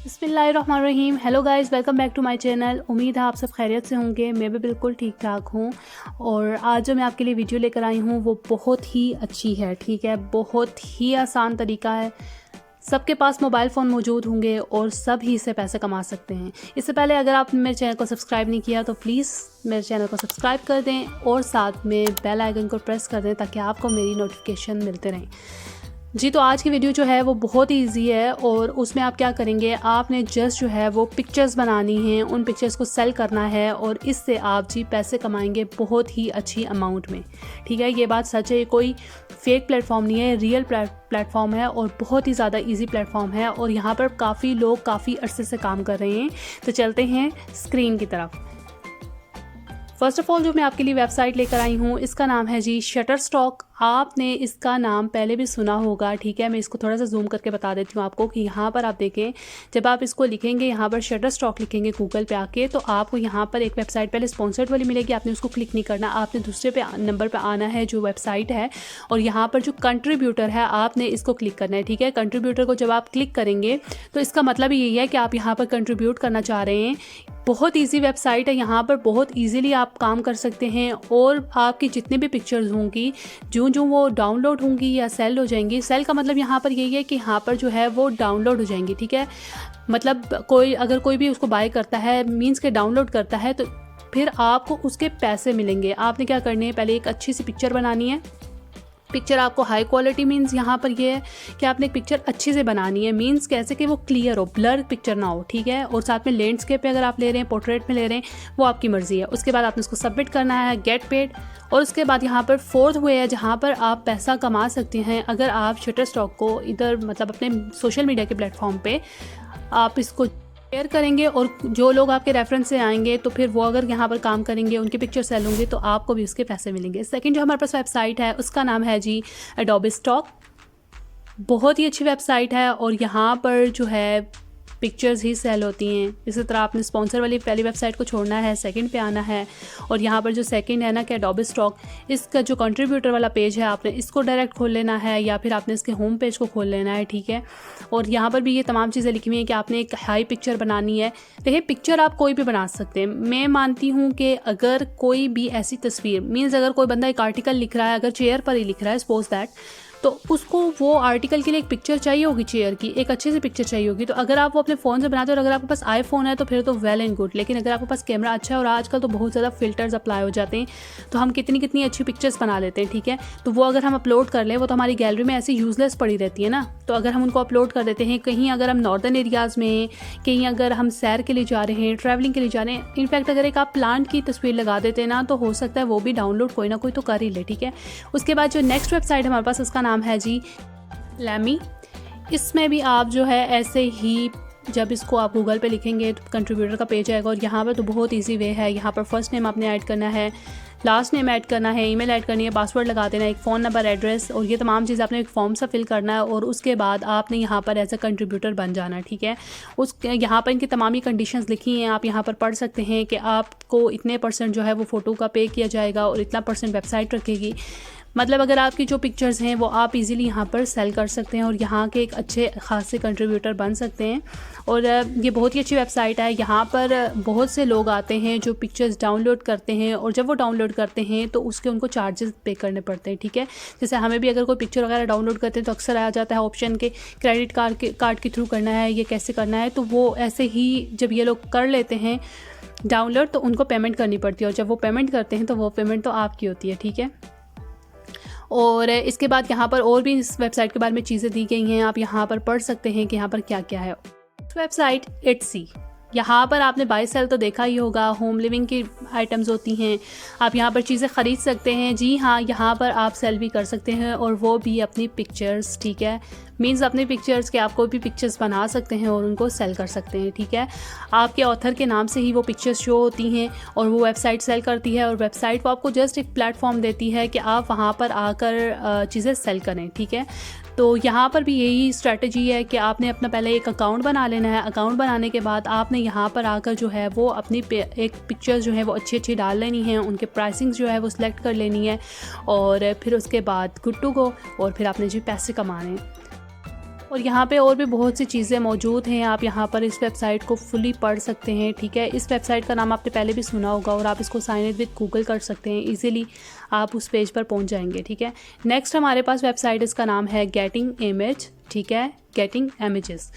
बिस्मिल्लाहिर्रहमानिर्रहीम। Hello guys, welcome back to my channel. उम्मीद है आप सब खैरियत से होंगे। मैं भी बिल्कुल ठीक ठाक हूँ। और आज जो मैं आपके लिए वीडियो लेकर आई हूँ वो बहुत ही अच्छी है। ठीक है, बहुत ही आसान तरीका है। सबके पास मोबाइल फ़ोन मौजूद होंगे और सब ही इससे पैसे कमा सकते हैं। इससे पहले अगर आपने मेरे चैनल को सब्सक्राइब नहीं किया तो प्लीज़ मेरे चैनल को सब्सक्राइब कर दें और साथ में बेल आइकन को प्रेस कर दें ताकि आपको मेरी नोटिफिकेशन मिलते रहें। जी, तो आज की वीडियो जो है वो बहुत ही ईजी है और उसमें आप क्या करेंगे, आपने जस्ट जो है वो पिक्चर्स बनानी हैं, उन पिक्चर्स को सेल करना है और इससे आप जी पैसे कमाएंगे बहुत ही अच्छी अमाउंट में। ठीक है, ये बात सच है, कोई फेक प्लेटफॉर्म नहीं है, रियल प्लेटफॉर्म है और बहुत ही ज़्यादा इजी प्लेटफॉर्म है और यहाँ पर काफ़ी लोग काफ़ी अरसे से काम कर रहे हैं। तो चलते हैं स्क्रीन की तरफ। फ़र्स्ट ऑफ़ ऑल जो मैं आपके लिए वेबसाइट लेकर आई हूँ इसका नाम है जी शटरस्टॉक। आपने इसका नाम पहले भी सुना होगा। ठीक है, मैं इसको थोड़ा सा जूम करके बता देती हूँ आपको कि यहाँ पर आप देखें, जब आप इसको लिखेंगे, यहाँ पर शटरस्टॉक लिखेंगे गूगल पे आके, तो आपको यहाँ पर एक वेबसाइट पहले स्पॉन्सर्ड वाली मिलेगी। आपने उसको क्लिक नहीं करना, आपने दूसरे पे नंबर पर आना है जो वेबसाइट है और यहाँ पर जो कंट्रीब्यूटर है आपने इसको क्लिक करना है। ठीक है, कंट्रीब्यूटर को जब आप क्लिक करेंगे तो इसका मतलब यही है कि आप यहाँ पर कंट्रीब्यूट करना चाह रहे हैं। बहुत इजी वेबसाइट है, यहाँ पर बहुत इजीली आप काम कर सकते हैं और आपकी जितने भी पिक्चर्स होंगी जो वो डाउनलोड होंगी या सेल हो जाएंगी। सेल का मतलब यहाँ पर यही है कि यहाँ पर जो है वो डाउनलोड हो जाएंगी। ठीक है, मतलब अगर कोई भी उसको बाय करता है, मीन्स के डाउनलोड करता है, तो फिर आपको उसके पैसे मिलेंगे। आपने क्या करनी है, पहले एक अच्छी सी पिक्चर बनानी है। पिक्चर आपको हाई क्वालिटी मीन्स यहाँ पर ये है कि आपने एक पिक्चर अच्छे से बनानी है, मीन्स कैसे कि वो क्लियर हो, ब्लर पिक्चर ना हो। ठीक है, और साथ में लैंडस्केप पे अगर आप ले रहे हैं, पोर्ट्रेट में ले रहे हैं, वो आपकी मर्ज़ी है। उसके बाद आपने उसको सबमिट करना है, गेट पेड। और उसके बाद यहाँ पर फोर्थ वे है जहाँ पर आप पैसा कमा सकते हैं। अगर आप शटरस्टॉक को इधर मतलब अपने सोशल मीडिया के प्लेटफॉर्म पर आप इसको शेयर करेंगे और जो लोग आपके रेफरेंस से आएंगे तो फिर वो अगर यहाँ पर काम करेंगे, उनकी पिक्चर सेल होंगे तो आपको भी उसके पैसे मिलेंगे। सेकंड जो हमारे पास वेबसाइट है उसका नाम है जी एडोबी स्टॉक। बहुत ही अच्छी वेबसाइट है और यहाँ पर जो है पिक्चर्स ही सेल होती हैं। इसी तरह आपने स्पॉन्सर वाली पहली वेबसाइट को छोड़ना है, सेकंड पे आना है और यहाँ पर जो सेकंड है ना कि एडोबी स्टॉक, इसका जो कंट्रीब्यूटर वाला पेज है आपने इसको डायरेक्ट खोल लेना है या फिर आपने इसके होम पेज को खोल लेना है। ठीक है, और यहाँ पर भी ये तमाम चीज़ें लिखी हुई हैं कि आपने एक हाई पिक्चर बनानी है। देखिए, पिक्चर आप कोई भी बना सकते हैं। मैं मानती हूँ कि अगर कोई भी ऐसी तस्वीर, मीन्स अगर कोई बंदा एक आर्टिकल लिख रहा है, अगर चेयर पर ही लिख रहा है सपोज दैट, तो उसको वो आर्टिकल के लिए एक पिक्चर चाहिए होगी, चेयर की एक अच्छी सी पिक्चर चाहिए होगी। तो अगर आप वो अपने फ़ोन से बनाते हो और अगर आपके पास आईफोन है तो फिर तो वेल एंड गुड, लेकिन अगर आपके पास कैमरा अच्छा है और आजकल तो बहुत ज़्यादा फ़िल्टर्स अप्लाई हो जाते हैं तो हम कितनी अच्छी पिक्चर्स बना लेते हैं। ठीक है, तो वो अगर हम अपलोड कर लें वो तो हमारी गैलरी में ऐसी यूज़लेस पड़ी रहती है ना। तो अगर हम उनको अपलोड कर देते हैं कहीं, अगर हम नॉर्दर्न एरियाज़ में, कहीं अगर हम सैर के लिए जा रहे हैं, ट्रैवलिंग के लिए जा रहे हैं, इनफैक्ट अगर एक आप प्लांट की तस्वीर लगा देते हैं ना तो हो सकता है वो भी डाउनलोड कोई ना कोई तो कर ही ले। ठीक है, उसके बाद जो नेक्स्ट वेबसाइट हमारे पास उसका नाम है जी लैमी। इसमें भी आप जो है ऐसे ही जब इसको आप गूगल पे लिखेंगे तो कंट्रीब्यूटर का पेज आएगा और यहाँ पर तो बहुत इजी वे है। यहाँ पर फर्स्ट नेम आपने ऐड करना है, लास्ट नेम ऐड करना है, ईमेल ऐड करनी है, पासवर्ड लगा देना है, एक फ़ोन नंबर, एड्रेस और ये तमाम चीज़ आपने एक फॉर्म सा फिल करना है और उसके बाद आपने यहाँ पर एज अ कंट्रीब्यूटर बन जाना है। ठीक है, यहाँ पर इनकी तमाम ही कंडीशंस लिखी हैं, आप यहाँ पर पढ़ सकते हैं कि आपको इतने % जो है वो फ़ोटो का पे किया जाएगा और इतना % वेबसाइट रखेगी। मतलब अगर आपकी जो पिक्चर्स हैं वो आप इजीली यहाँ पर सेल कर सकते हैं और यहाँ के एक अच्छे खासे कंट्रीब्यूटर बन सकते हैं। और ये बहुत ही अच्छी वेबसाइट है। यहाँ पर बहुत से लोग आते हैं जो पिक्चर्स डाउनलोड करते हैं और जब वो डाउनलोड करते हैं तो उसके उनको चार्जेस पे करने पड़ते हैं। ठीक है, जैसे हमें भी अगर कोई पिक्चर वगैरह डाउनलोड करते हैं तो अक्सर आ जाता है ऑप्शन के क्रेडिट कार्ड के थ्रू करना है, ये कैसे करना है, तो वो ऐसे ही जब ये लोग कर लेते हैं डाउनलोड तो उनको पेमेंट करनी पड़ती है और जब वो पेमेंट करते हैं तो वो पेमेंट तो आपकी होती है। ठीक है, और इसके बाद यहाँ पर और भी इस वेबसाइट के बारे में चीज़ें दी गई हैं, आप यहाँ पर पढ़ सकते हैं कि यहाँ पर क्या क्या है। वेबसाइट इट्सी, यहाँ पर आपने बाय सेल तो देखा ही होगा, होम लिविंग की आइटम्स होती हैं, आप यहाँ पर चीज़ें ख़रीद सकते हैं। जी हाँ, यहाँ पर आप सेल भी कर सकते हैं और वो भी अपनी पिक्चर्स। ठीक है, मीन्स अपने पिक्चर्स के आप कोई भी पिक्चर्स बना सकते हैं और उनको सेल कर सकते हैं। ठीक है, आपके ऑथर के नाम से ही वो पिक्चर्स शो होती हैं और वो वेबसाइट सेल करती है और वेबसाइट वो आपको जस्ट एक प्लेटफॉर्म देती है कि आप वहाँ पर आकर चीज़ें सेल करें। ठीक है, तो यहाँ पर भी यही स्ट्रेटजी है कि आपने अपना पहले एक अकाउंट बना लेना है। अकाउंट बनाने के बाद आपने यहाँ पर आकर जो है वो अपनी एक पिक्चर्स जो है वो अच्छी डाल लेनी है, उनके प्राइसिंग जो है वो सिलेक्ट कर लेनी है और फिर उसके बाद गुड टू गो और फिर आपने जी पैसे कमाने हैं। और यहाँ पे और भी बहुत सी चीज़ें मौजूद हैं। आप यहाँ पर इस वेबसाइट को फुली पढ़ सकते हैं, ठीक है। इस वेबसाइट का नाम आपने पहले भी सुना होगा और आप इसको साइन इन विद गूगल कर सकते हैं। इजीली आप उस पेज पर पहुँच जाएंगे, ठीक है। नेक्स्ट हमारे पास वेबसाइट, इसका नाम है गेटिंग इमेज, ठीक है, गेटिंग इमेजेस।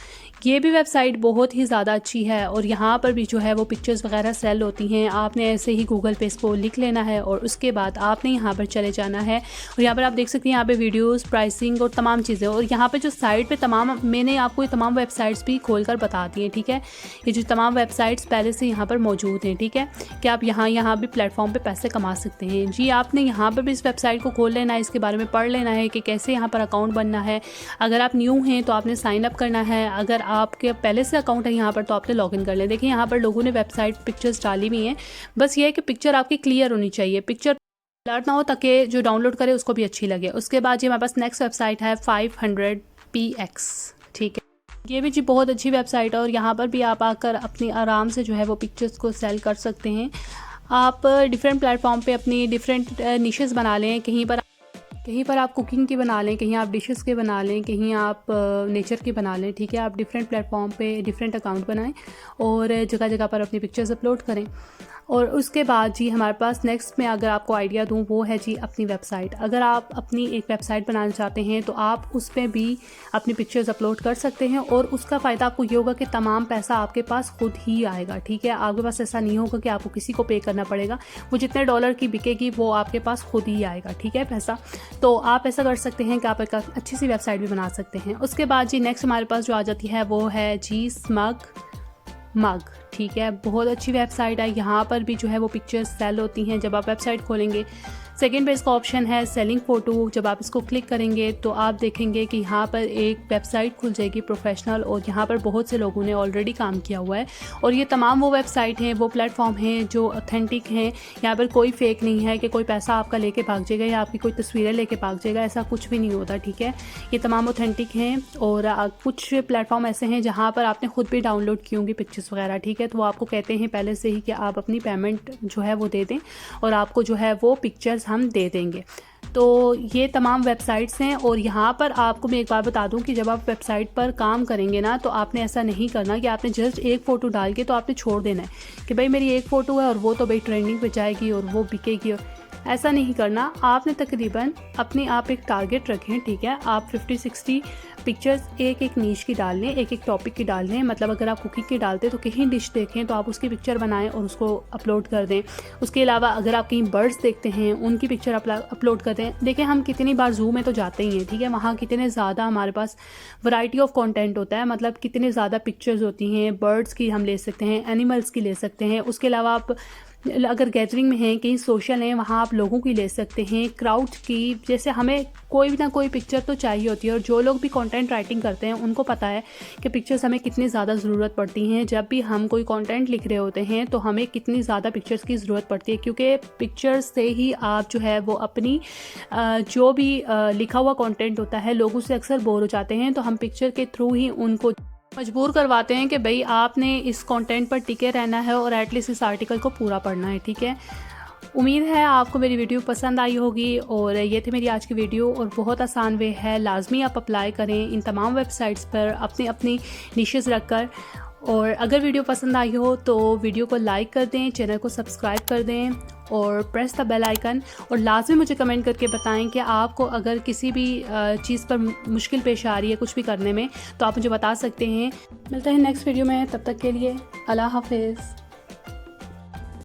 ये भी वेबसाइट बहुत ही ज़्यादा अच्छी है और यहाँ पर भी जो है वो पिक्चर्स वगैरह सेल होती हैं। आपने ऐसे ही गूगल पे इसको लिख लेना है और उसके बाद आपने यहाँ पर चले जाना है और यहाँ पर आप देख सकते हैं यहाँ पे वीडियोस, प्राइसिंग और तमाम चीज़ें। और यहाँ पे जो साइट पे तमाम, मैंने आपको ये तमाम वेबसाइट्स भी खोल कर बता दी हैं, ठीक है। ये जो तमाम वेबसाइट्स पहले से यहाँ पर मौजूद हैं, ठीक है, कि आप यहाँ भी प्लेटफॉर्म पर पैसे कमा सकते हैं। जी, आपने यहाँ पर भी इस वेबसाइट को खोल लेना है, इसके बारे में पढ़ लेना है कि कैसे यहाँ पर अकाउंट बनना है। अगर आप न्यू हैं तो आपने साइन अप करना है, अगर आपके पहले से अकाउंट है यहाँ पर तो आपने लॉगिन कर लें। देखिए यहाँ पर लोगों ने वेबसाइट पिक्चर्स डाली हुई हैं, बस ये है कि पिक्चर आपकी क्लियर होनी चाहिए, पिक्चर ब्लर ना हो ताकि जो डाउनलोड करे उसको भी अच्छी लगे। उसके बाद ये हमारे पास नेक्स्ट वेबसाइट है 500px, ठीक है। ये भी जी बहुत अच्छी वेबसाइट है और यहाँ पर भी आप आकर अपनी आराम से जो है वो पिक्चर्स को सेल कर सकते हैं। आप डिफरेंट प्लेटफॉर्म पे अपनी डिफरेंट निशेस बना लें। कहीं पर आप कुकिंग की बना लें, कहीं आप डिशेस के बना लें, कहीं आप नेचर की बना लें, ठीक है। आप डिफरेंट प्लेटफॉर्म पे डिफरेंट अकाउंट बनाएं और जगह जगह पर अपनी पिक्चर्स अपलोड करें। और उसके बाद जी हमारे पास नेक्स्ट में अगर आपको आइडिया दूं वो है जी अपनी वेबसाइट। अगर आप अपनी एक वेबसाइट बनाना चाहते हैं तो आप उस पर भी अपनी पिक्चर्स अपलोड कर सकते हैं और उसका फ़ायदा आपको ये होगा कि तमाम पैसा आपके पास खुद ही आएगा, ठीक है। आपके पास ऐसा नहीं होगा कि आपको किसी को पे करना पड़ेगा। वो जितने डॉलर की बिकेगी वो आपके पास खुद ही आएगा, ठीक है, पैसा। तो आप ऐसा कर सकते हैं कि आप एक अच्छी सी वेबसाइट भी बना सकते हैं। उसके बाद जी नेक्स्ट हमारे पास जो आ जाती है वो है जी स्मग, ठीक है। बहुत अच्छी वेबसाइट है, यहाँ पर भी जो है वो पिक्चर्स सेल होती हैं। जब आप वेबसाइट खोलेंगे सेकेंड पेज का ऑप्शन है सेलिंग फ़ोटो, जब आप इसको क्लिक करेंगे तो आप देखेंगे कि यहाँ पर एक वेबसाइट खुल जाएगी प्रोफेशनल और यहाँ पर बहुत से लोगों ने ऑलरेडी काम किया हुआ है। और ये तमाम वो वेबसाइट हैं, वो प्लेटफॉर्म हैं जो ऑथेंटिक हैं। यहाँ पर कोई फेक नहीं है कि कोई पैसा आपका लेके भाग जाएगा या आपकी कोई तस्वीरें लेके भाग जाएगा, ऐसा कुछ भी नहीं होता, ठीक है। ये तमाम ऑथेंटिक हैं और कुछ प्लेटफॉर्म ऐसे हैं जहाँ पर आपने खुद भी डाउनलोड की होंगी पिक्चर्स वगैरह, ठीक है। तो वो आपको कहते हैं पहले से ही कि आप अपनी पेमेंट जो है वो दे दें और आपको जो है वो पिक्चर्स हम दे देंगे। तो ये तमाम वेबसाइट्स हैं। और यहाँ पर आपको मैं एक बार बता दूं कि जब आप वेबसाइट पर काम करेंगे ना तो आपने ऐसा नहीं करना कि आपने जस्ट एक फ़ोटो डाल के तो आपने छोड़ देना है कि भाई मेरी एक फ़ोटो है और वो तो भाई ट्रेंडिंग पे जाएगी और वो बिकेगी। ऐसा नहीं करना। आपने तकरीबन अपने आप एक टारगेट रखें, ठीक है। आप 50-60 पिक्चर्स एक एक नीश की डाल लें, एक एक टॉपिक की डाल लें। मतलब अगर आप कुकिंग की डालते हैं तो कहीं डिश देखें तो आप उसकी पिक्चर बनाएं और उसको अपलोड कर दें। उसके अलावा अगर आप कहीं बर्ड्स देखते हैं उनकी पिक्चर अपलोड कर दें। देखें हम कितनी बार ज़ू में तो जाते ही हैं, ठीक है। वहाँ कितने ज़्यादा हमारे पास वैरायटी ऑफ कंटेंट होता है, मतलब कितने ज़्यादा पिक्चर्स होती हैं। बर्ड्स की हम ले सकते हैं, एनिमल्स की ले सकते हैं। उसके अलावा आप अगर गैदरिंग में हैं, कहीं सोशल हैं, वहाँ आप लोगों की ले सकते हैं, क्राउड की। जैसे हमें कोई भी ना कोई पिक्चर तो चाहिए होती है और जो लोग भी कंटेंट राइटिंग करते हैं उनको पता है कि पिक्चर्स हमें कितनी ज़्यादा ज़रूरत पड़ती हैं। जब भी हम कोई कंटेंट लिख रहे होते हैं तो हमें कितनी ज़्यादा पिक्चर्स की ज़रूरत पड़ती है, क्योंकि पिक्चर्स से ही आप जो है वो अपनी जो भी लिखा हुआ कंटेंट होता है लोगों से अक्सर बोर हो जाते हैं, तो हम पिक्चर के थ्रू ही उनको मजबूर करवाते हैं कि भाई आपने इस कंटेंट पर टिके रहना है और एटलीस्ट इस आर्टिकल को पूरा पढ़ना है, ठीक है। उम्मीद है आपको मेरी वीडियो पसंद आई होगी और ये थी मेरी आज की वीडियो। और बहुत आसान वे है, लाजमी आप अप्लाई करें इन तमाम वेबसाइट्स पर अपनी अपनी निशेस रखकर। और अगर वीडियो पसंद आई हो तो वीडियो को लाइक कर दें, चैनल को सब्सक्राइब कर दें और प्रेस द बेल आइकन। और लाजमी मुझे कमेंट करके बताएं कि आपको अगर किसी भी चीज़ पर मुश्किल पेश आ रही है कुछ भी करने में तो आप मुझे बता सकते हैं। मिलते हैं नेक्स्ट वीडियो में, तब तक के लिए अल्लाह हाफिज़।